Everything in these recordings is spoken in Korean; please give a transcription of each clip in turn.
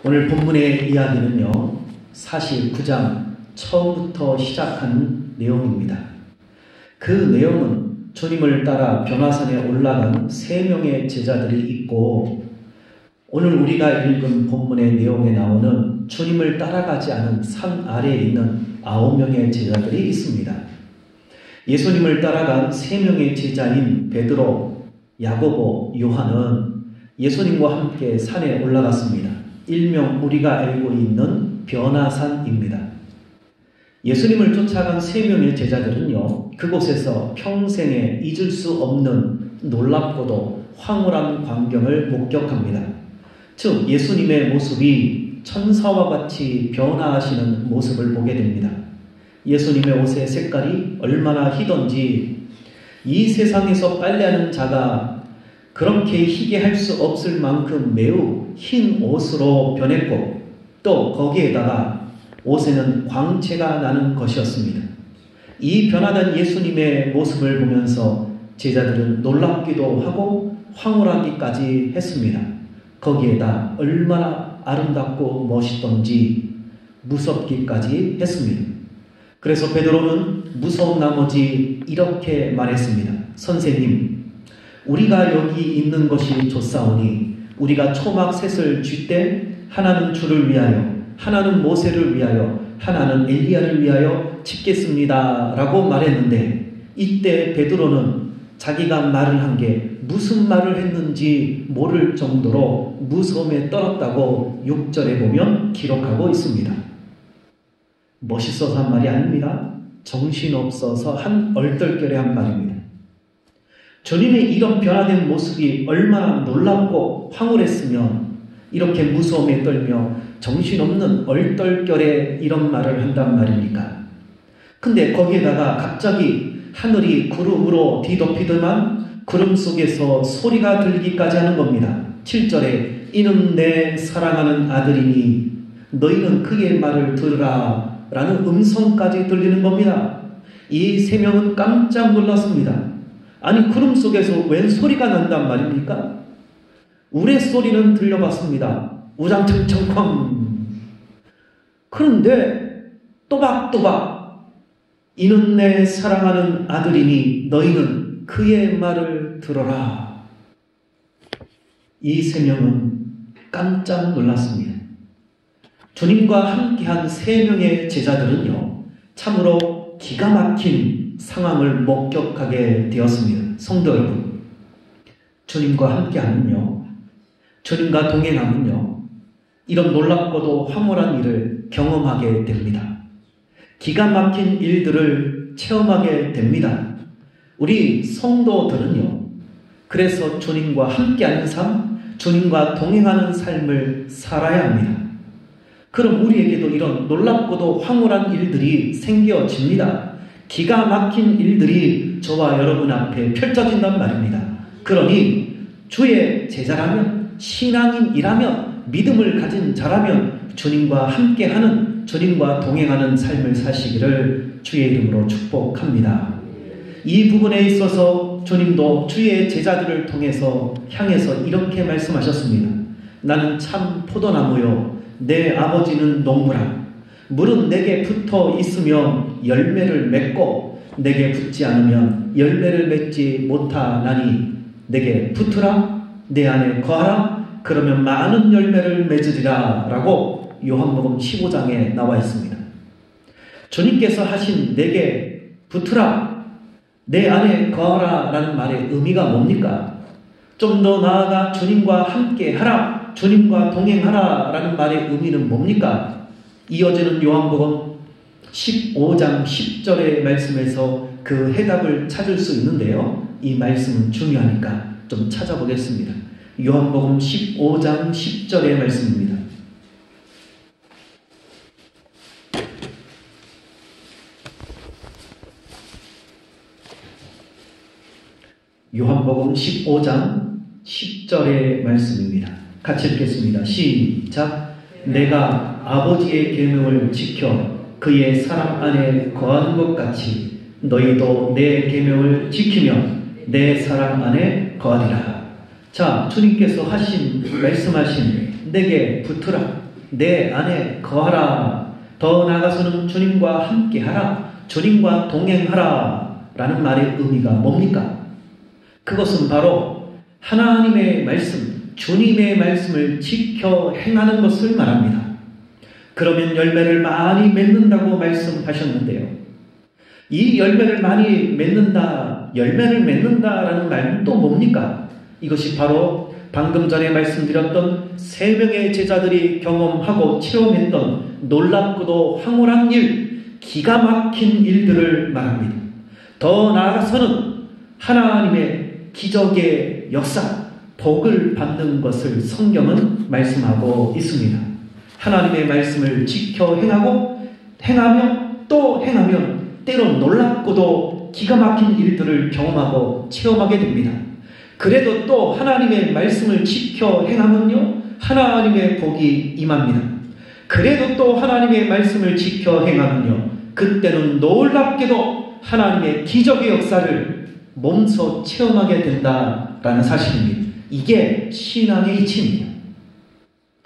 오늘 본문의 이야기는요, 사실 9장 처음부터 시작한 내용입니다. 그 내용은 주님을 따라 변화산에 올라간 3명의 제자들이 있고, 오늘 우리가 읽은 본문의 내용에 나오는 주님을 따라가지 않은 산 아래에 있는 9명의 제자들이 있습니다. 예수님을 따라간 3명의 제자인 베드로, 야고보, 요한은 예수님과 함께 산에 올라갔습니다. 일명 우리가 알고 있는 변화산입니다. 예수님을 쫓아간 3명의 제자들은요, 그곳에서 평생에 잊을 수 없는 놀랍고도 황홀한 광경을 목격합니다. 즉 예수님의 모습이 천사와 같이 변화하시는 모습을 보게 됩니다. 예수님의 옷의 색깔이 얼마나 희던지 이 세상에서 빨래하는 자가 그렇게 희게 할 수 없을 만큼 매우 흰 옷으로 변했고, 또 거기에다가 옷에는 광채가 나는 것이었습니다. 이 변화된 예수님의 모습을 보면서 제자들은 놀랍기도 하고 황홀하기까지 했습니다. 거기에다 얼마나 아름답고 멋있던지 무섭기까지 했습니다. 그래서 베드로는 무서운 나머지 이렇게 말했습니다. 선생님, 우리가 여기 있는 것이 좋사오니 우리가 초막 셋을 쥘 때 하나는 주를 위하여, 하나는 모세를 위하여, 하나는 엘리야를 위하여 칩겠습니다 라고 말했는데, 이때 베드로는 자기가 말을 한 게 무슨 말을 했는지 모를 정도로 무서움에 떨었다고 6절에 보면 기록하고 있습니다. 멋있어서 한 말이 아닙니다. 정신없어서 한 얼떨결에 한 말입니다. 주님의 이런 변화된 모습이 얼마나 놀랍고 황홀했으면 이렇게 무서움에 떨며 정신없는 얼떨결에 이런 말을 한단 말입니까? 근데 거기에다가 갑자기 하늘이 구름으로 뒤덮이더만 구름 속에서 소리가 들리기까지 하는 겁니다. 7절에 이는 내 사랑하는 아들이니 너희는 그의 말을 들으라 라는 음성까지 들리는 겁니다. 이 3명은 깜짝 놀랐습니다. 아니, 구름 속에서 웬 소리가 난단 말입니까? 우레소리는 들려봤습니다. 우장창창쾅. 그런데 또박또박 이는 내 사랑하는 아들이니 너희는 그의 말을 들어라. 이 3명은 깜짝 놀랐습니다. 주님과 함께한 3명의 제자들은요, 참으로 기가 막힌 상황을 목격하게 되었습니다. 성도 여러분, 주님과 함께하면요, 주님과 동행하면요, 이런 놀랍고도 황홀한 일을 경험하게 됩니다. 기가 막힌 일들을 체험하게 됩니다. 우리 성도들은요, 그래서 주님과 함께하는 삶, 주님과 동행하는 삶을 살아야 합니다. 그럼 우리에게도 이런 놀랍고도 황홀한 일들이 생겨집니다. 기가 막힌 일들이 저와 여러분 앞에 펼쳐진단 말입니다. 그러니 주의 제자라면, 신앙인이라면, 믿음을 가진 자라면 주님과 함께하는, 주님과 동행하는 삶을 사시기를 주의 이름으로 축복합니다. 이 부분에 있어서 주님도 주의 제자들을 통해서 향해서 이렇게 말씀하셨습니다. 나는 참 포도나무요, 내 아버지는 농부라. 물은 내게 붙어 있으면 열매를 맺고 내게 붙지 않으면 열매를 맺지 못하나니 내게 붙으라, 내 안에 거하라, 그러면 많은 열매를 맺으리라 라고 요한복음 15장에 나와 있습니다. 주님께서 하신 내게 붙으라, 내 안에 거하라 라는 말의 의미가 뭡니까? 좀 더 나아가 주님과 함께 하라, 주님과 동행하라 라는 말의 의미는 뭡니까? 이어지는 요한복음 15장 10절의 말씀에서 그 해답을 찾을 수 있는데요, 이 말씀은 중요하니까 좀 찾아보겠습니다. 요한복음 15장 10절의 말씀입니다. 요한복음 15장 10절의 말씀입니다. 같이 읽겠습니다. 시작. 내가 아버지의 계명을 지켜 그의 사랑 안에 거하는 것 같이 너희도 내 계명을 지키면 내 사랑 안에 거하리라. 자, 주님께서 말씀하신 내게 붙으라, 내 안에 거하라. 더 나아가서는 주님과 함께하라. 주님과 동행하라. 라는 말의 의미가 뭡니까? 그것은 바로 하나님의 말씀, 주님의 말씀을 지켜 행하는 것을 말합니다. 그러면 열매를 많이 맺는다고 말씀하셨는데요. 이 열매를 많이 맺는다, 열매를 맺는다라는 말은 또 뭡니까? 이것이 바로 방금 전에 말씀드렸던 3명의 제자들이 경험하고 체험했던 놀랍고도 황홀한 일, 기가 막힌 일들을 말합니다. 더 나아가서는 하나님의 기적의 역사, 복을 받는 것을 성경은 말씀하고 있습니다. 하나님의 말씀을 지켜 행하며 또 행하면 때론 놀랍고도 기가 막힌 일들을 경험하고 체험하게 됩니다. 그래도 또 하나님의 말씀을 지켜 행하면요, 하나님의 복이 임합니다. 그래도 또 하나님의 말씀을 지켜 행하면요, 그때는 놀랍게도 하나님의 기적의 역사를 몸소 체험하게 된다라는 사실입니다. 이게 신앙의 이치입니다.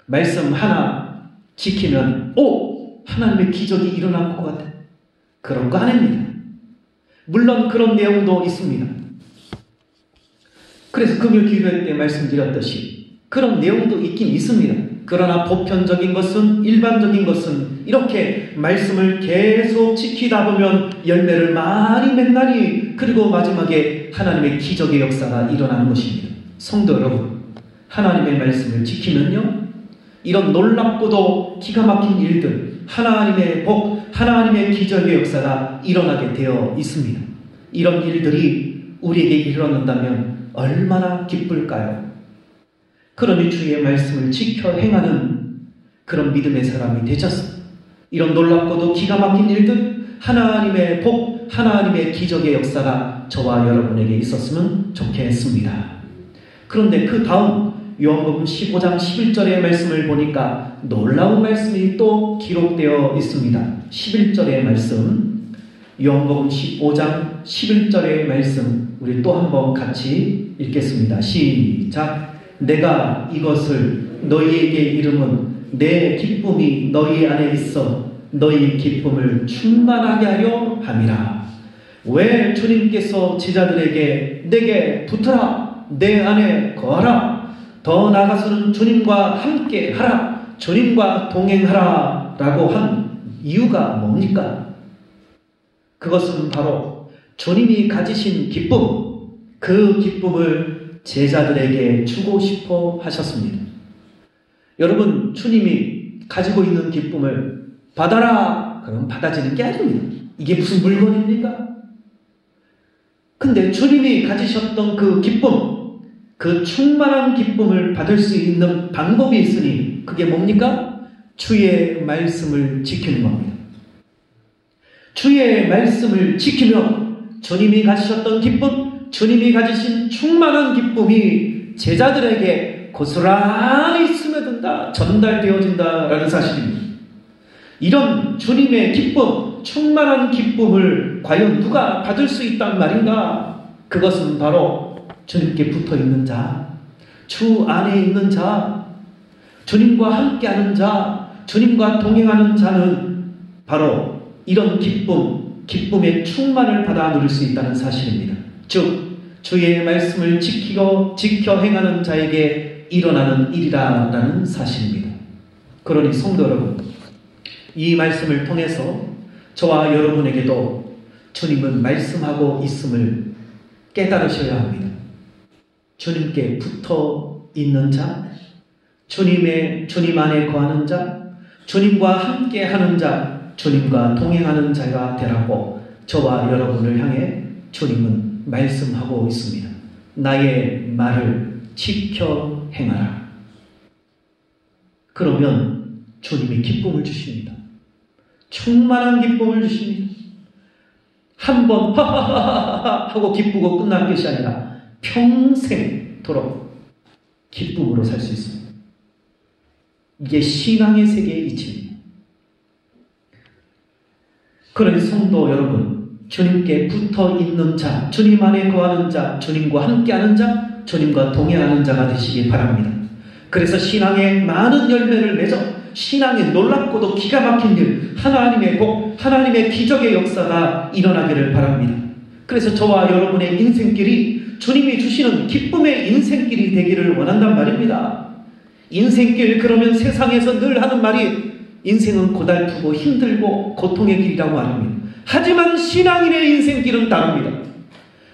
말씀 하나 지키면 하나님의 기적이 일어날 것 같아. 그런 거 아닙니다. 물론 그런 내용도 있습니다. 그래서 금요 기도회 때 말씀드렸듯이 그런 내용도 있긴 있습니다. 그러나 보편적인 것은, 일반적인 것은 이렇게 말씀을 계속 지키다 보면 열매를 많이 맺나니, 그리고 마지막에 하나님의 기적의 역사가 일어나는 것입니다. 성도 여러분, 하나님의 말씀을 지키면요, 이런 놀랍고도 기가 막힌 일들, 하나님의 복, 하나님의 기적의 역사가 일어나게 되어 있습니다. 이런 일들이 우리에게 일어난다면 얼마나 기쁠까요? 그러니 주의 말씀을 지켜 행하는 그런 믿음의 사람이 되셨습니다. 이런 놀랍고도 기가 막힌 일들, 하나님의 복, 하나님의 기적의 역사가 저와 여러분에게 있었으면 좋겠습니다. 그런데 그 다음 요한복음 15장 11절의 말씀을 보니까 놀라운 말씀이 또 기록되어 있습니다. 11절의 말씀, 요한복음 15장 11절의 말씀, 우리 또 한번 같이 읽겠습니다. 시작. 내가 이것을 너희에게 이름은 내 기쁨이 너희 안에 있어 너희 기쁨을 충만하게 하려 함이라. 왜 주님께서 제자들에게 내게 붙어라, 내 안에 거하라, 더 나아가서는 주님과 함께 하라, 주님과 동행하라 라고 한 이유가 뭡니까? 그것은 바로 주님이 가지신 기쁨, 그 기쁨을 제자들에게 주고 싶어 하셨습니다. 여러분, 주님이 가지고 있는 기쁨을 받아라 그럼 받아지는 게 아닙니다. 이게 무슨 물건입니까? 근데 주님이 가지셨던 그 기쁨, 그 충만한 기쁨을 받을 수 있는 방법이 있으니 그게 뭡니까? 주의 말씀을 지키는 겁니다. 주의 말씀을 지키면 주님이 가지셨던 기쁨, 주님이 가지신 충만한 기쁨이 제자들에게 고스란히 스며든다, 전달되어진다라는 사실입니다. 이런 주님의 기쁨, 충만한 기쁨을 과연 누가 받을 수 있단 말인가? 그것은 바로 주님께 붙어있는 자, 주 안에 있는 자, 주님과 함께하는 자, 주님과 동행하는 자는 바로 이런 기쁨의 충만을 받아 누릴 수 있다는 사실입니다. 즉 주의 말씀을 지켜 행하는 자에게 일어나는 일이라는 사실입니다. 그러니 성도 여러분, 이 말씀을 통해서 저와 여러분에게도 주님은 말씀하고 있음을 깨달으셔야 합니다. 주님께 붙어 있는 자, 주님 안에 거하는 자, 주님과 함께 하는 자, 주님과 동행하는 자가 되라고 저와 여러분을 향해 주님은 말씀하고 있습니다. 나의 말을 지켜 행하라. 그러면 주님이 기쁨을 주십니다. 충만한 기쁨을 주십니다. 한번 하하하하 하고 기쁘고 끝나는 것이 아니라 평생토록 기쁨으로 살 수 있습니다. 이게 신앙의 세계의 이치입니다. 그러니 성도 여러분, 주님께 붙어 있는 자, 주님 안에 거하는 자, 주님과 함께하는 자, 주님과 동행하는 자가 되시기 바랍니다. 그래서 신앙에 많은 열매를 맺어 신앙의 놀랍고도 기가 막힌 일, 하나님의 복, 하나님의 기적의 역사가 일어나기를 바랍니다. 그래서 저와 여러분의 인생길이 주님이 주시는 기쁨의 인생길이 되기를 원한단 말입니다. 인생길, 그러면 세상에서 늘 하는 말이 인생은 고달프고 힘들고 고통의 길이라고 합니다. 하지만 신앙인의 인생길은 다릅니다.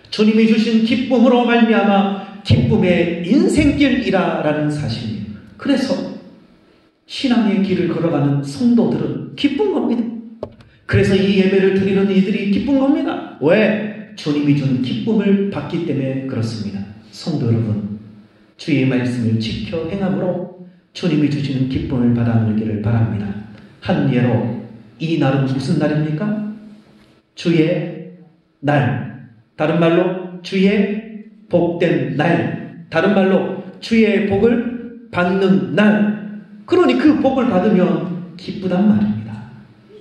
주님이 주신 기쁨으로 말미암아 기쁨의 인생길이라는 사실이에요. 그래서 신앙의 길을 걸어가는 성도들은 기쁜 겁니다. 그래서 이 예배를 드리는 이들이 기쁜 겁니다. 왜? 주님이 주는 기쁨을 받기 때문에 그렇습니다. 성도 여러분, 주의 말씀을 지켜 행함으로 주님이 주시는 기쁨을 받아 누리기를 바랍니다. 한 예로, 이 날은 무슨 날입니까? 주의 날, 다른 말로 주의 복된 날, 다른 말로 주의 복을 받는 날. 그러니 그 복을 받으면 기쁘단 말입니다.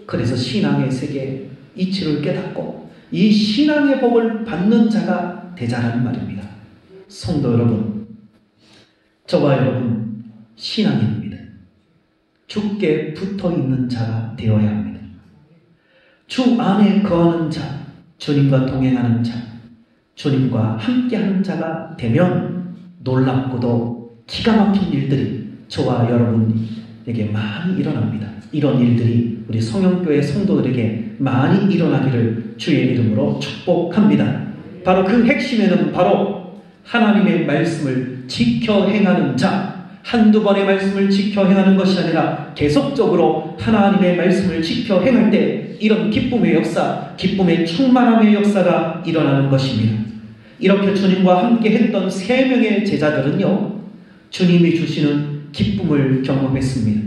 그래서 신앙의 세계 이치를 깨닫고 이 신앙의 복을 받는 자가 되자라는 말입니다. 성도 여러분, 저와 여러분 신앙인입니다. 주께 붙어있는 자가 되어야 합니다. 주 안에 거하는 자, 주님과 동행하는 자, 주님과 함께하는 자가 되면 놀랍고도 기가 막힌 일들이 저와 여러분에게 많이 일어납니다. 이런 일들이 우리 성영교회 성도들에게 많이 일어나기를 주의 이름으로 축복합니다. 바로 그 핵심에는 바로 하나님의 말씀을 지켜 행하는 자, 한두 번의 말씀을 지켜 행하는 것이 아니라 계속적으로 하나님의 말씀을 지켜 행할 때 이런 기쁨의 역사, 기쁨의 충만함의 역사가 일어나는 것입니다. 이렇게 주님과 함께 했던 3명의 제자들은요, 주님이 주시는 기쁨을 경험했습니다.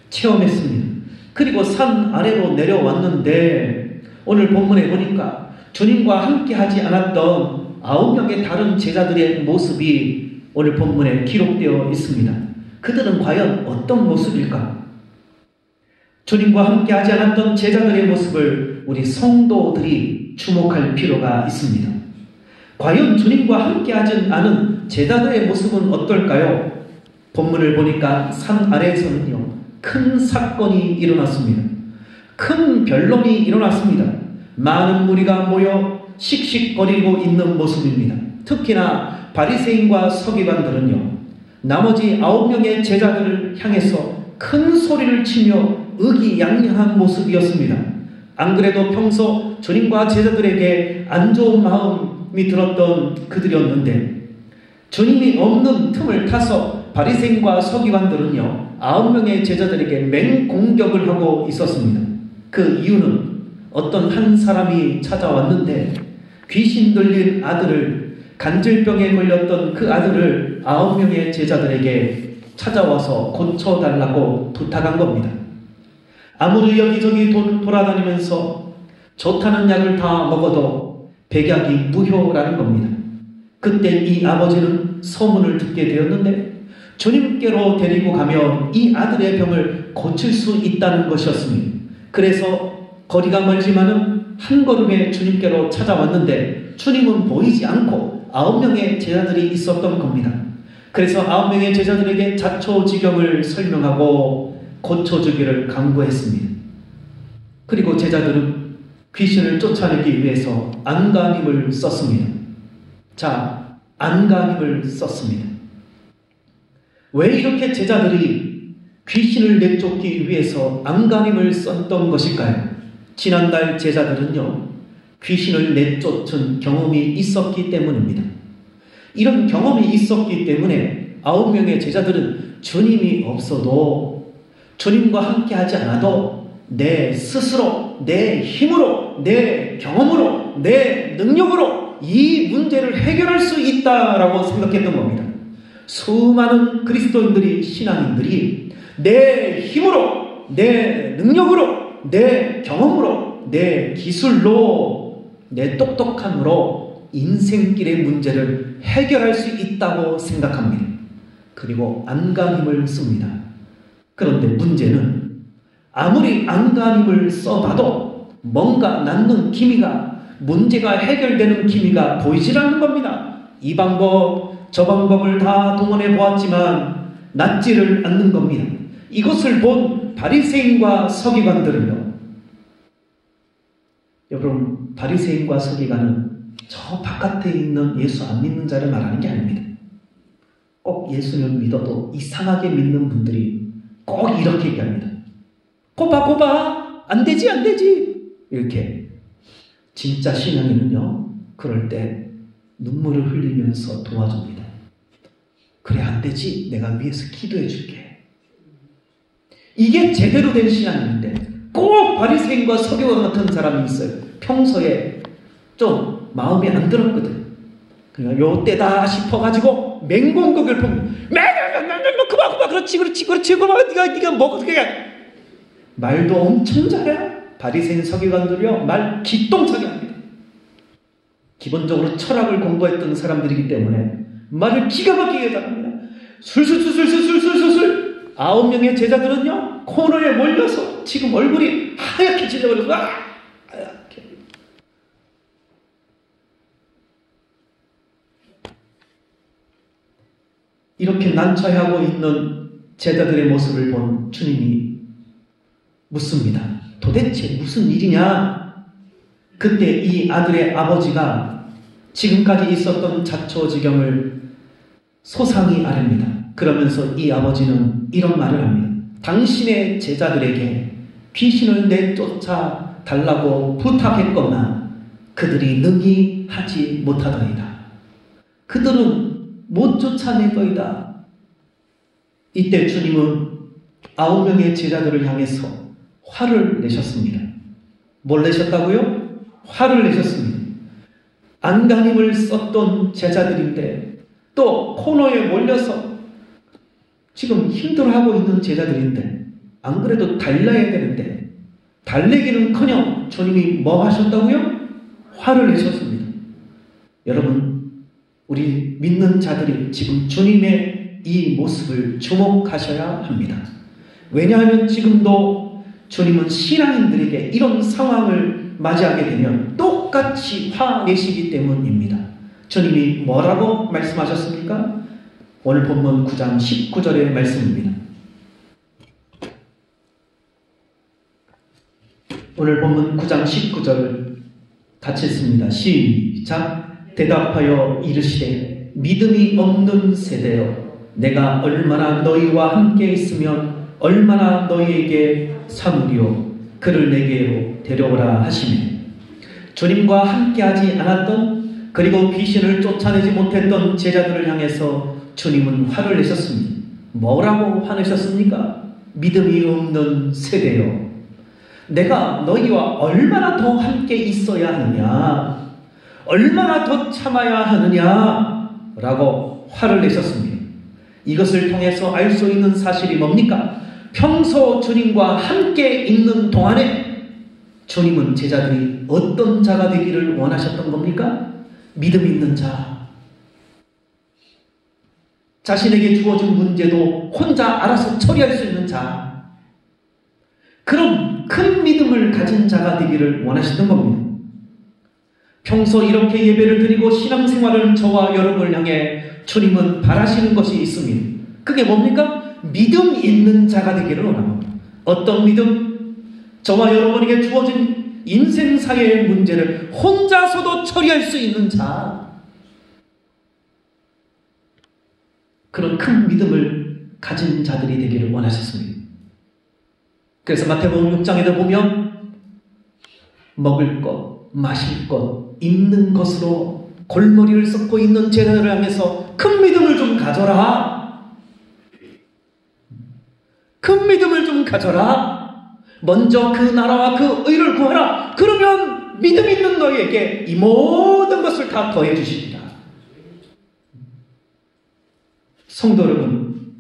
체험했습니다. 그리고 산 아래로 내려왔는데 오늘 본문에 보니까 주님과 함께 하지 않았던 9명의 다른 제자들의 모습이 오늘 본문에 기록되어 있습니다. 그들은 과연 어떤 모습일까? 주님과 함께 하지 않았던 제자들의 모습을 우리 성도들이 주목할 필요가 있습니다. 과연 주님과 함께 하지 않은 제자들의 모습은 어떨까요? 본문을 보니까 산 아래에서는요, 큰 사건이 일어났습니다. 큰 변론이 일어났습니다. 많은 무리가 모여 씩씩거리고 있는 모습입니다. 특히나 바리새인과 서기관들은요, 나머지 9명의 제자들을 향해서 큰 소리를 치며 의기양양한 모습이었습니다. 안 그래도 평소 주님과 제자들에게 안 좋은 마음이 들었던 그들이었는데 주님이 없는 틈을 타서 바리새인과 서기관들은요, 9명의 제자들에게 맹공격을 하고 있었습니다. 그 이유는 어떤 한 사람이 찾아왔는데 귀신 들린 아들을, 간질병에 걸렸던 그 아들을 9명의 제자들에게 찾아와서 고쳐달라고 부탁한 겁니다. 아무리 여기저기 돌아다니면서 좋다는 약을 다 먹어도 백약이 무효라는 겁니다. 그때 이 아버지는 소문을 듣게 되었는데 주님께로 데리고 가면 이 아들의 병을 고칠 수 있다는 것이었습니다. 그래서 거리가 멀지만은 한 걸음에 주님께로 찾아왔는데 주님은 보이지 않고 9명의 제자들이 있었던 겁니다. 그래서 9명의 제자들에게 자초지경을 설명하고 고쳐주기를 강구했습니다. 그리고 제자들은 귀신을 쫓아내기 위해서 안간힘을 썼습니다. 자, 안간힘을 썼습니다. 왜 이렇게 제자들이 귀신을 내쫓기 위해서 안간힘을 썼던 것일까요? 지난달 제자들은요, 귀신을 내쫓은 경험이 있었기 때문입니다. 이런 경험이 있었기 때문에 9명의 제자들은 주님이 없어도, 주님과 함께 하지 않아도 내 스스로, 내 힘으로, 내 경험으로, 내 능력으로 이 문제를 해결할 수 있다라고 생각했던 겁니다. 수많은 그리스도인들이, 신앙인들이 내 힘으로, 내 능력으로, 내 경험으로, 내 기술로, 내 똑똑함으로 인생길의 문제를 해결할 수 있다고 생각합니다. 그리고 안간힘을 씁니다. 그런데 문제는 아무리 안간힘을 써봐도 뭔가 낫는 기미가, 문제가 해결되는 기미가 보이질 않는 겁니다. 이 방법 저 방법을 다 동원해 보았지만 낫지를 않는 겁니다. 이것을 본 바리새인과 서기관들은요, 여러분, 바리새인과 서기관은 저 바깥에 있는 예수 안 믿는 자를 말하는 게 아닙니다. 꼭 예수를 믿어도 이상하게 믿는 분들이 꼭 이렇게 얘기합니다. 고봐 안 되지 이렇게. 진짜 신앙인은요, 그럴 때 눈물을 흘리면서 도와줍니다. 그래, 안 되지, 내가 위에서 기도해 줄게. 이게 제대로 된 신앙인인데 꼭 바리새인과 서기관 같은 사람이 있어요. 평소에 좀 마음에 안 들었거든. 그러니까 요 때다 싶어가지고 맹공격을 보면 그만 그렇지 그만 네가 먹어. 그냥 말도 엄청 잘해. 바리새인 서기관들이요, 말 기똥차게 합니다. 기본적으로 철학을 공부했던 사람들이기 때문에 말을 기가 막히게 잘합니다. 술술 9명의 제자들은요, 코너에 몰려서 지금 얼굴이 하얗게 찔려버려서 하얗게. 이렇게 난처해하고 있는 제자들의 모습을 본 주님이 묻습니다. 도대체 무슨 일이냐? 그때 이 아들의 아버지가 지금까지 있었던 자초지경을 소상히 아릅니다. 그러면서 이 아버지는 이런 말을 합니다. 당신의 제자들에게 귀신을 내쫓아 달라고 부탁했거나 그들이 능히 하지 못하더이다. 그들은 못 쫓아내더이다. 이때 주님은 9명의 제자들을 향해서 화를 내셨습니다. 뭘 내셨다고요? 화를 내셨습니다. 안간힘을 썼던 제자들인데, 또 코너에 몰려서 지금 힘들어하고 있는 제자들인데, 안 그래도 달려야 되는데 달래기는커녕 주님이 뭐 하셨다고요? 화를 내셨습니다. 여러분, 우리 믿는 자들이 지금 주님의 이 모습을 주목하셔야 합니다. 왜냐하면 지금도 주님은 신앙인들에게 이런 상황을 맞이하게 되면 똑같이 화내시기 때문입니다. 주님이 뭐라고 말씀하셨습니까? 오늘 본문 9장 19절의 말씀입니다. 오늘 본문 9장 19절 같이 읽습니다. 시작. 대답하여 이르시되 믿음이 없는 세대여, 내가 얼마나 너희와 함께 있으면 얼마나 너희에게 사무리요, 그를 내게로 데려오라 하시매, 주님과 함께하지 않았던, 그리고 귀신을 쫓아내지 못했던 제자들을 향해서 주님은 화를 내셨습니다. 뭐라고 화내셨습니까? 믿음이 없는 세대요, 내가 너희와 얼마나 더 함께 있어야 하느냐, 얼마나 더 참아야 하느냐 라고 화를 내셨습니다. 이것을 통해서 알 수 있는 사실이 뭡니까? 평소 주님과 함께 있는 동안에 주님은 제자들이 어떤 자가 되기를 원하셨던 겁니까? 믿음 있는 자, 자신에게 주어진 문제도 혼자 알아서 처리할 수 있는 자, 그런 큰 믿음을 가진 자가 되기를 원하시던 겁니다. 평소 이렇게 예배를 드리고 신앙생활을 저와 여러분을 향해 주님은 바라시는 것이 있습니다. 그게 뭡니까? 믿음 있는 자가 되기를 원합니다. 어떤 믿음? 저와 여러분에게 주어진 인생사의 문제를 혼자서도 처리할 수 있는 자, 그런 큰 믿음을 가진 자들이 되기를 원하셨습니다. 그래서 마태복음 6장에도 보면 먹을 것, 마실 것, 입는 것으로 골머리를 썩고 있는 제자들을 향해서 큰 믿음을 좀 가져라. 큰 믿음을 좀 가져라. 먼저 그 나라와 그 의를 구하라. 그러면 믿음 있는 너희에게 이 모든 것을 다 더해 주십니다. 성도 여러분,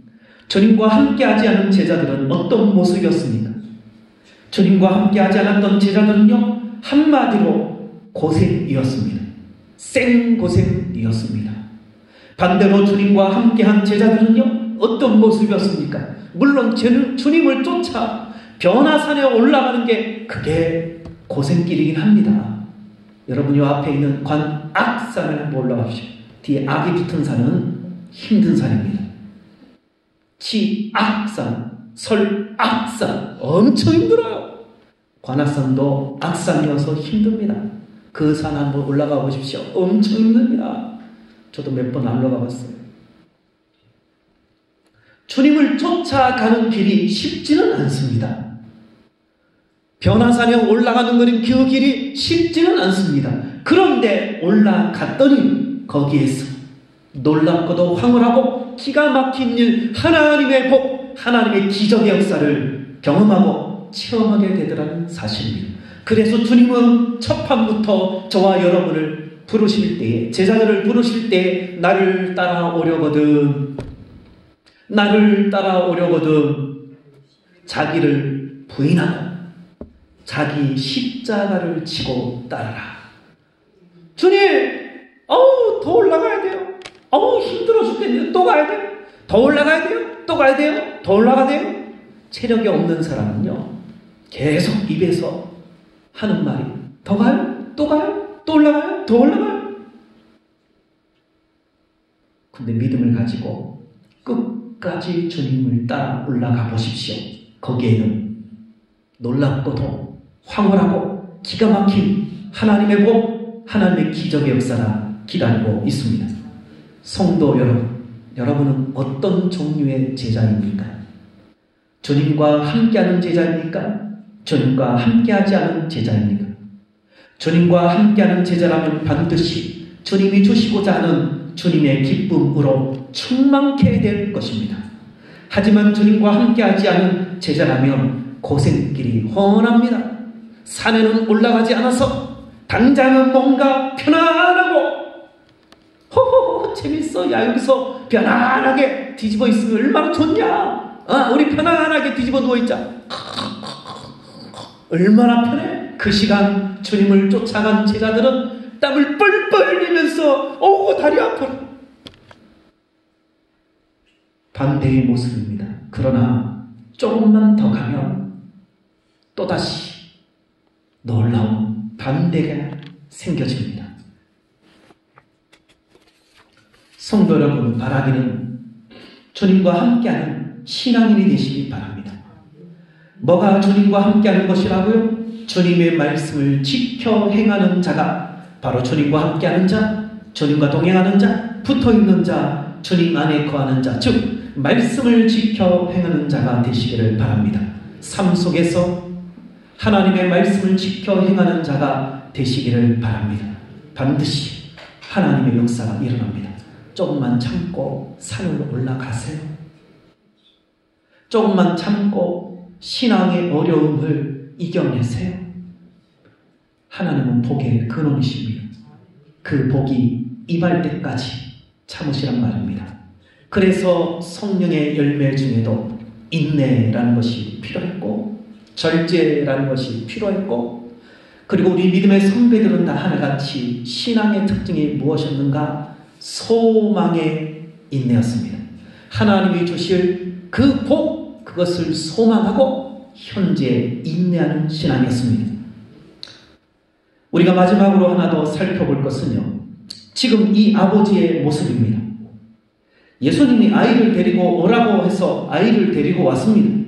주님과 함께하지 않은 제자들은 어떤 모습이었습니까? 주님과 함께하지 않았던 제자들은요, 한마디로 고생이었습니다. 생고생이었습니다. 반대로 주님과 함께한 제자들은요, 어떤 모습이었습니까? 물론 주님을 쫓아 변화산에 올라가는 게 그게 고생길이긴 합니다. 여러분, 요 앞에 있는 관악산을 한번 올라가십시오. 뒤에 악이 붙은 산은 힘든 산입니다. 치악산, 설악산 엄청 힘들어요. 관악산도 악산이어서 힘듭니다. 그 산 한번 올라가 보십시오. 엄청 힘듭니다. 저도 몇 번 안 올라가 봤어요. 주님을 쫓아가는 길이 쉽지는 않습니다. 변화산에 올라가는 그 길이 쉽지는 않습니다. 그런데 올라갔더니 거기에서 놀랍고도 황홀하고 기가 막힌 일, 하나님의 복, 하나님의 기적의 역사를 경험하고 체험하게 되더라는 사실입니다. 그래서 주님은 첫 판부터 저와 여러분을 부르실 때에, 제자들을 부르실 때에 나를 따라오려거든, 나를 따라오려거든 자기를 부인하고 자기 십자가를 지고 따르라. 주님, 더 올라가야 돼요. 힘들어 죽겠네요. 또 가야 돼요. 더 올라가야 돼요. 또 가야 돼요. 더 올라가야 돼요. 체력이 없는 사람은요, 계속 입에서 하는 말이 더 가요? 또 가요? 또 올라가요? 더 올라가요? 근데 믿음을 가지고 끝까지 주님을 따라 올라가 보십시오. 거기에는 놀랍고도 황홀하고 기가 막힌 하나님의 복, 하나님의 기적의 역사가 기다리고 있습니다. 성도 여러분, 여러분은 어떤 종류의 제자입니까? 주님과 함께하는 제자입니까? 주님과 함께하지 않은 제자입니까? 주님과 함께하는 제자라면 반드시 주님이 주시고자 하는 주님의 기쁨으로 충만케 될 것입니다. 하지만 주님과 함께하지 않은 제자라면 고생길이 훤합니다. 산에는 올라가지 않아서 당장은 뭔가 편안하고 호호호 재밌어. 야, 여기서 편안하게 뒤집어 있으면 얼마나 좋냐. 우리 편안하게 뒤집어 누워있자. 얼마나 편해. 그 시간 주님을 쫓아간 제자들은 땀을 뻘뻘 흘리면서 다리 아파. 반대의 모습입니다. 그러나 조금만 더 가면 또다시 놀라운 반대가 생겨집니다. 성도 여러분, 바라기는 주님과 함께하는 신앙인이 되시기 바랍니다. 뭐가 주님과 함께하는 것이라고요? 주님의 말씀을 지켜 행하는 자가 바로 주님과 함께하는 자, 주님과 동행하는 자, 붙어있는 자, 주님 안에 거하는 자, 즉 말씀을 지켜 행하는 자가 되시기를 바랍니다. 삶 속에서 하나님의 말씀을 지켜 행하는 자가 되시기를 바랍니다. 반드시 하나님의 역사가 일어납니다. 조금만 참고 산을 올라가세요. 조금만 참고 신앙의 어려움을 이겨내세요. 하나님은 복의 근원이십니다. 그 복이 임할 때까지 참으시란 말입니다. 그래서 성령의 열매 중에도 인내라는 것이 필요했고 절제라는 것이 필요했고, 그리고 우리 믿음의 선배들은 다 하나같이 신앙의 특징이 무엇이었는가? 소망의 인내였습니다. 하나님이 주실 그 복, 그것을 소망하고 현재 인내하는 신앙이었습니다. 우리가 마지막으로 하나 더 살펴볼 것은요, 지금 이 아버지의 모습입니다. 예수님이 아이를 데리고 오라고 해서 아이를 데리고 왔습니다.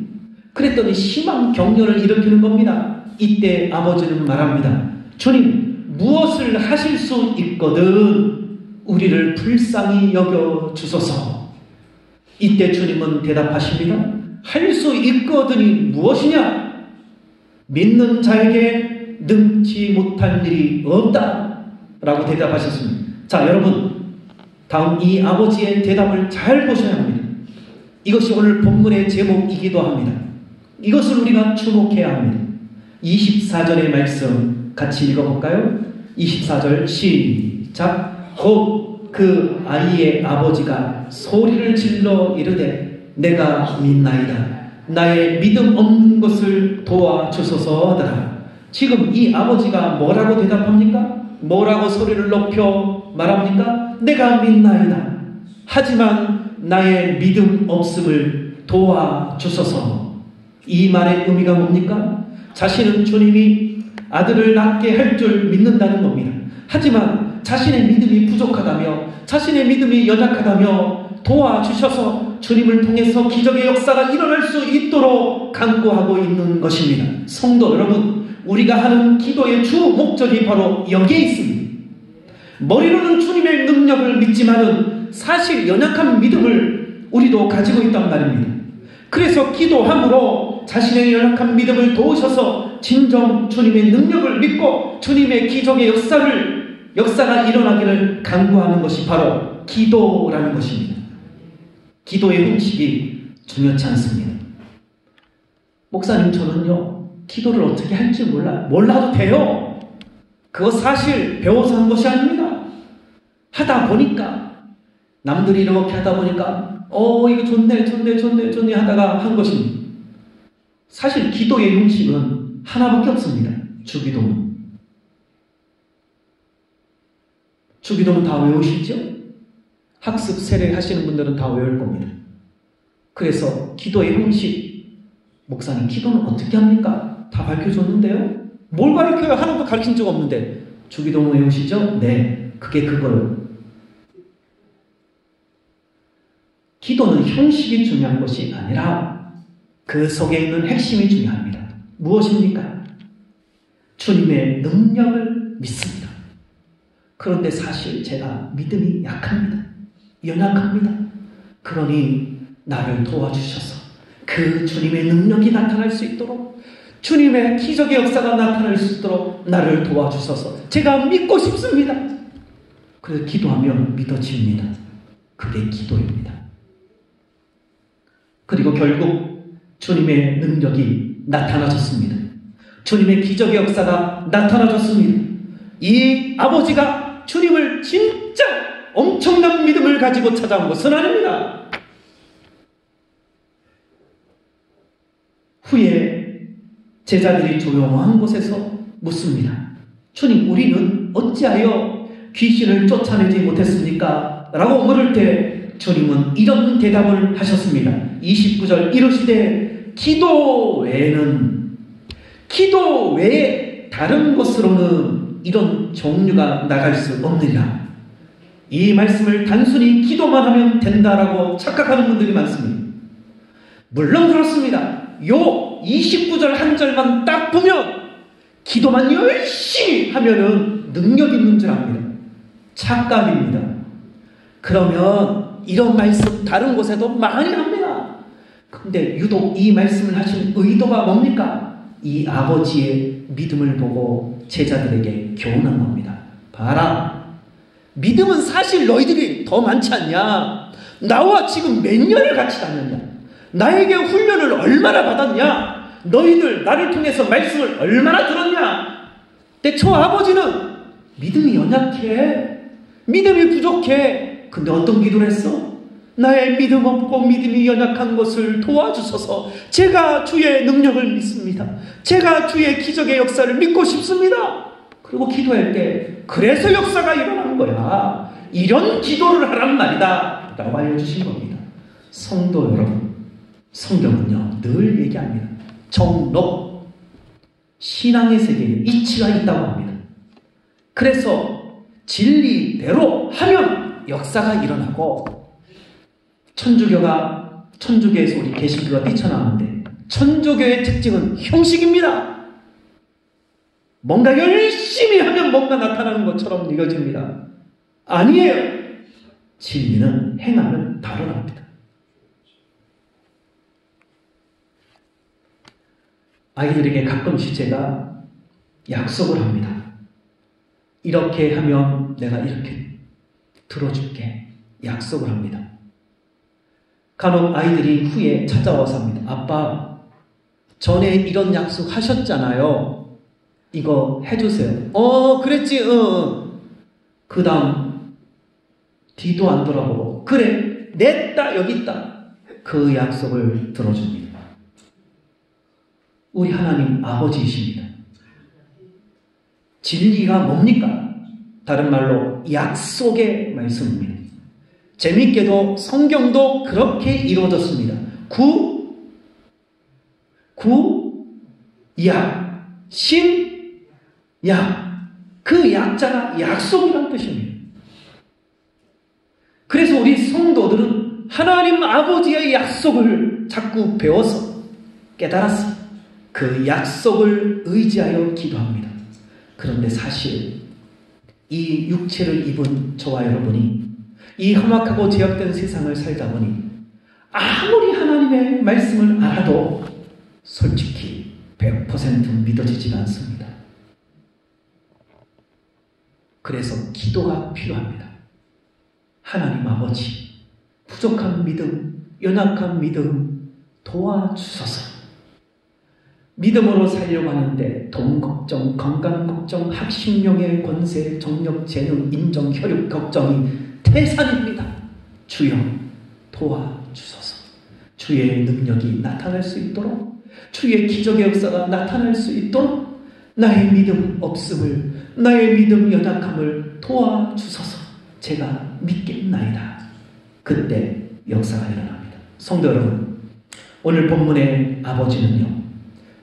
그랬더니 심한 격려를 일으키는 겁니다. 이때 아버지는 말합니다. 주님, 무엇을 하실 수 있거든 우리를 불쌍히 여겨주소서. 이때 주님은 대답하십니다. 할 수 있거든이 무엇이냐? 믿는 자에게 능치 못할 일이 없다 라고 대답하셨습니다. 자, 여러분, 다음 이 아버지의 대답을 잘 보셔야 합니다. 이것이 오늘 본문의 제목이기도 합니다. 이것을 우리가 주목해야 합니다. 24절의 말씀 같이 읽어볼까요? 24절 시작. 곧 그 아이의 아버지가 소리를 질러 이르되 내가 믿나이다. 나의 믿음 없는 것을 도와주소서 하더라. 지금 이 아버지가 뭐라고 대답합니까? 뭐라고 소리를 높여 말합니까? 내가 믿나이다. 하지만 나의 믿음 없음을 도와주소서. 이 말의 의미가 뭡니까? 자신은 주님이 아들을 낳게 할 줄 믿는다는 겁니다. 하지만 자신의 믿음이 부족하다며 자신의 믿음이 연약하다며 도와주셔서 주님을 통해서 기적의 역사가 일어날 수 있도록 간구하고 있는 것입니다. 성도 여러분, 우리가 하는 기도의 주 목적이 바로 여기에 있습니다. 머리로는 주님의 능력을 믿지만은 사실 연약한 믿음을 우리도 가지고 있단 말입니다. 그래서 기도함으로 자신의 연약한 믿음을 도우셔서 진정 주님의 능력을 믿고 주님의 기적의 역사가 일어나기를 간구하는 것이 바로 기도라는 것입니다. 기도의 형식이 중요치 않습니다. 목사님, 저는요 기도를 어떻게 할지 몰라도 돼요. 그거 사실 배워서 한 것이 아닙니다. 하다 보니까, 남들이 이렇게 하다 보니까 이거 좋네 하다가 한 것입니다. 사실 기도의 형식은 하나밖에 없습니다. 주기도문. 주기도문 다 외우시죠? 학습 세례 하시는 분들은 다 외울 겁니다. 그래서 기도의 형식, 목사님 기도는 어떻게 합니까? 다 밝혀줬는데요? 뭘 가르쳐요? 하나도 가르친 적 없는데. 주기도문 외우시죠? 네, 그게 그거예요. 기도는 형식이 중요한 것이 아니라 그 속에 있는 핵심이 중요합니다. 무엇입니까? 주님의 능력을 믿습니다. 그런데 사실 제가 믿음이 약합니다. 연약합니다. 그러니 나를 도와주셔서 그 주님의 능력이 나타날 수 있도록, 주님의 기적의 역사가 나타날 수 있도록 나를 도와주셔서 제가 믿고 싶습니다. 그래서 기도하면 믿어집니다. 그게 기도입니다. 그리고 결국 주님의 능력이 나타나졌습니다. 주님의 기적의 역사가 나타나졌습니다. 이 아버지가 주님을 진짜 엄청난 믿음을 가지고 찾아온 것은 아닙니다. 후에 제자들이 조용한 곳에서 묻습니다. 주님, 우리는 어찌하여 귀신을 쫓아내지 못했습니까? 라고 물을 때 주님은 이런 대답을 하셨습니다. 29절 이르시되 기도 외에 다른 것으로는 이런 종류가 나갈 수 없느니라. 이 말씀을 단순히 기도만 하면 된다라고 착각하는 분들이 많습니다. 물론 그렇습니다. 요 29절 한 절만 딱 보면 기도만 열심히 하면은 능력 있는 줄 압니다. 착각입니다. 그러면 이런 말씀 다른 곳에도 많이 합니다. 근데 유독 이 말씀을 하신 의도가 뭡니까? 이 아버지의 믿음을 보고 제자들에게 교훈한 겁니다. 봐라, 믿음은 사실 너희들이 더 많지 않냐? 나와 지금 몇 년을 같이 다녔냐? 나에게 훈련을 얼마나 받았냐? 너희들 나를 통해서 말씀을 얼마나 들었냐? 근데 저 아버지는 믿음이 연약해. 믿음이 부족해. 근데 어떤 기도를 했어? 나의 믿음 없고 믿음이 연약한 것을 도와주셔서 제가 주의 능력을 믿습니다. 제가 주의 기적의 역사를 믿고 싶습니다. 그리고 기도할 때 그래서 역사가 일어난 거야. 이런 기도를 하란 말이다 라고 알려주신 겁니다. 성도 여러분, 성경은요 늘 얘기합니다. 정록, 신앙의 세계에 이치가 있다고 합니다. 그래서 진리대로 하면 역사가 일어나고, 천주교에서 우리 개신교가 뛰쳐나오는데 천주교의 특징은 형식입니다. 뭔가 열심히 하면 뭔가 나타나는 것처럼 느껴집니다. 아니에요. 진리는 행하면 바로 납니다. 아이들에게 가끔씩 제가 약속을 합니다. 이렇게 하면 내가 이렇게 들어줄게. 약속을 합니다. 간혹 아이들이 후에 찾아와서 합니다. 아빠, 전에 이런 약속 하셨잖아요. 이거 해주세요. 그랬지. 그 다음 뒤도 안 돌아보고 그래, 냈다, 여기 있다. 그 약속을 들어줍니다. 우리 하나님 아버지이십니다. 진리가 뭡니까? 다른 말로 약속의 말씀입니다. 재밌게도 성경도 그렇게 이루어졌습니다. 약, 약. 그 약자가 약속이란 뜻입니다. 그래서 우리 성도들은 하나님 아버지의 약속을 자꾸 배워서 깨달았어. 그 약속을 의지하여 기도합니다. 그런데 사실 이 육체를 입은 저와 여러분이 이 험악하고 제약된 세상을 살다 보니 아무리 하나님의 말씀을 알아도 솔직히 100% 믿어지지가 않습니다. 그래서 기도가 필요합니다. 하나님 아버지, 부족한 믿음, 연약한 믿음 도와주소서. 믿음으로 살려고 하는데 돈 걱정, 건강 걱정, 학식명예, 권세, 정력, 재능, 인정, 혈육 걱정이 태산입니다. 주여 도와주소서. 주의 능력이 나타날 수 있도록, 주의 기적의 역사가 나타날 수 있도록 나의 믿음 없음을, 나의 믿음 연약함을 도와주소서. 제가 믿겠나이다. 그때 역사가 일어납니다. 성도 여러분, 오늘 본문의 아버지는요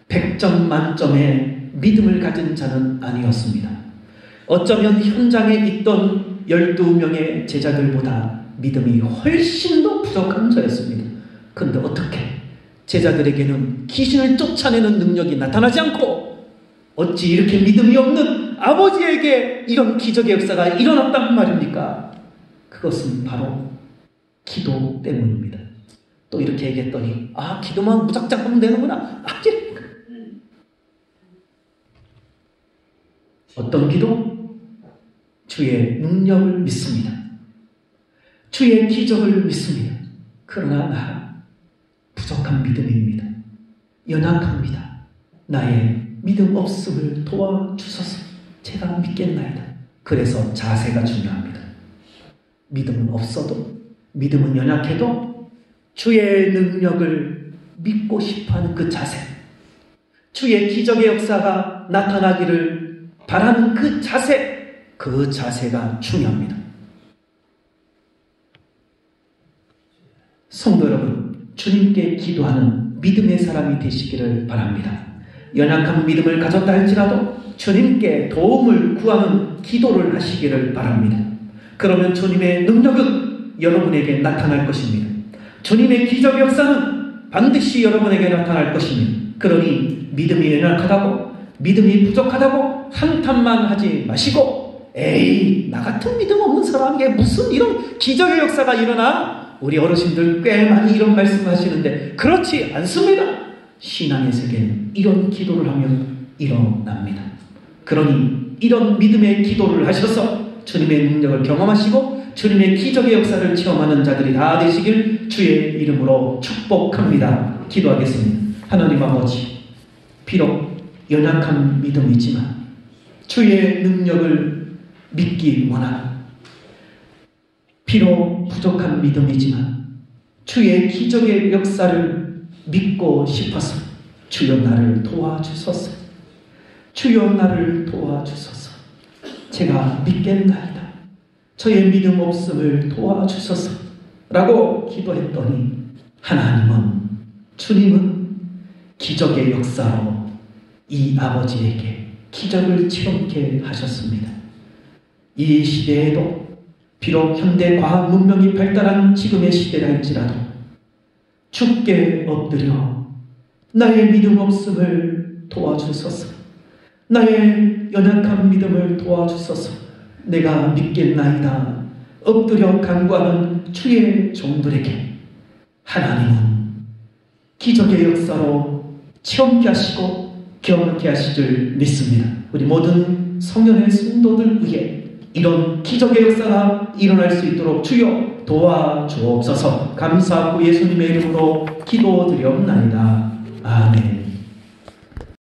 100점 만점의 믿음을 가진 자는 아니었습니다. 어쩌면 현장에 있던 12명의 제자들보다 믿음이 훨씬 더 부족한 자였습니다. 그런데 어떻게 제자들에게는 귀신을 쫓아내는 능력이 나타나지 않고 어찌 이렇게 믿음이 없는 아버지에게 이런 기적의 역사가 일어났단 말입니까? 그것은 바로 기도 때문입니다. 또 이렇게 얘기했더니 기도만 무작정 하면 되는구나. 어떤 기도? 주의 능력을 믿습니다. 주의 기적을 믿습니다. 그러나 나 부족한 믿음입니다. 연약합니다. 나의 믿음 없음을 도와주소서. 제가 믿겠나이다. 그래서 자세가 중요합니다. 믿음은 없어도, 믿음은 연약해도 주의 능력을 믿고 싶어하는 그 자세, 주의 기적의 역사가 나타나기를 바라는 그 자세, 그 자세가 중요합니다. 성도 여러분, 주님께 기도하는 믿음의 사람이 되시기를 바랍니다. 연약한 믿음을 가졌다 할지라도 주님께 도움을 구하는 기도를 하시기를 바랍니다. 그러면 주님의 능력은 여러분에게 나타날 것입니다. 주님의 기적 역사는 반드시 여러분에게 나타날 것입니다. 그러니 믿음이 연약하다고, 믿음이 부족하다고 한탄만 하지 마시고, 에이, 나 같은 믿음 없는 사람에게 무슨 이런 기적의 역사가 일어나? 우리 어르신들 꽤 많이 이런 말씀을 하시는데 그렇지 않습니다. 신앙의 세계는 이런 기도를 하면 일어납니다. 그러니 이런 믿음의 기도를 하셔서 주님의 능력을 경험하시고 주님의 기적의 역사를 체험하는 자들이 다 되시길 주의 이름으로 축복합니다. 기도하겠습니다. 하나님 아버지, 비록 연약한 믿음이지만 주의 능력을 믿기 원하는, 비록 부족한 믿음이지만 주의 기적의 역사를 믿고 싶어서 주여 나를 도와주소서. 주여 나를 도와주소서. 제가 믿겠나이다. 저의 믿음 없음을 도와주소서 라고 기도했더니 하나님은, 주님은 기적의 역사로 이 아버지에게 기적을 체험케 하셨습니다. 이 시대에도 비록 현대 과학 문명이 발달한 지금의 시대라 할지라도 주께 엎드려 나의 믿음 없음을 도와주소서. 나의 연약한 믿음을 도와주소서. 내가 믿겠나이다. 엎드려 간구하는 주의 종들에게 하나님은 기적의 역사로 체험케 하시고 경험케 하실 줄 믿습니다. 우리 모든 성령의 성도들 위해 이런 기적의 역사가 일어날 수 있도록 주여 도와주옵소서. 감사하고 예수님의 이름으로 기도드리옵나이다. 아멘.